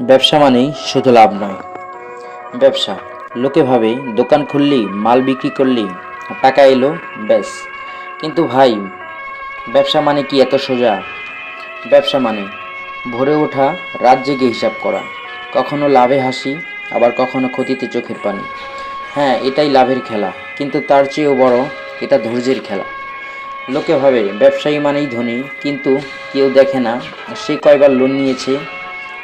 ব্যবসা মানেই শুধু লাভ নয়। ব্যবসা লোকে ভাবে দোকান খুললি, মাল বিক্রি করলি, টাকা এলো, ব্যাস। কিন্তু ভাই, ব্যবসা মানে কি এত সোজা? ব্যবসা মানে ভোরে ওঠা, রাত জেগে হিসাব করা, কখনো লাভে হাসি, আবার কখনো ক্ষতিতে চোখের পানি। হ্যাঁ, এটাই লাভের খেলা, কিন্তু তার চেয়েও বড়, এটা ধৈর্যের খেলা। লোকে ভাবে ব্যবসায়ী মানেই ধনী, কিন্তু কেউ দেখে না সে কয়বার লোন নিয়েছে,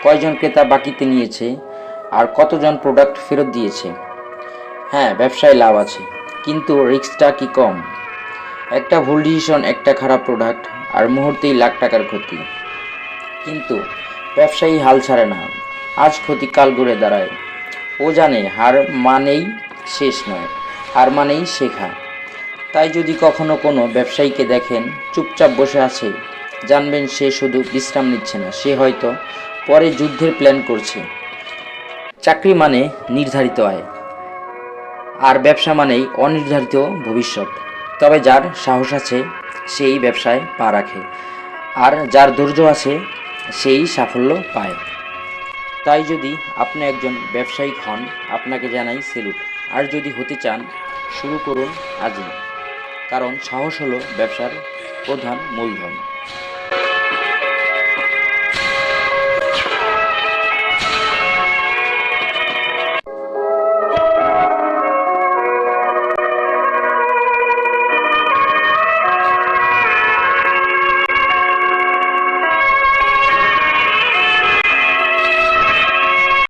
কয়জন ক্রেতা বাকিতে নিয়েছে, আর কতজন প্রোডাক্ট ফেরত দিয়েছে। হ্যাঁ, ব্যবসায় লাভ আছে, কিন্তু রিস্কটা কি কম? একটা ভুল ডিসিশন, একটা খারাপ প্রোডাক্ট, আর মুহূর্তেই লাখ টাকার ক্ষতি। কিন্তু ব্যবসায়ী হাল ছাড়ে না, আজ ক্ষতি কাল ঘুরে দাঁড়ায়। ও জানে হার মানেই শেষ নয়, হার মানেই শেখা। তাই যদি কখনো কোনো ব্যবসায়ীকে দেখেন চুপচাপ বসে আছে, জানবেন সে শুধু বিশ্রাম নিচ্ছে না, সে হয়তো পরে যুদ্ধের প্ল্যান করছে। চাকরি মানে নির্ধারিত আয়, আর ব্যবসা মানেই অনির্ধারিত ভবিষ্যৎ। তবে যার সাহস আছে সেই ব্যবসায় পা রাখে, আর যার ধৈর্য আছে সেই সাফল্য পায়। তাই যদি আপনি একজন ব্যবসায়িক হন, আপনাকে জানাই সেলুট। আর যদি হতে চান, শুরু করুন আজই, কারণ সাহস হলো ব্যবসার প্রধান মূলধন।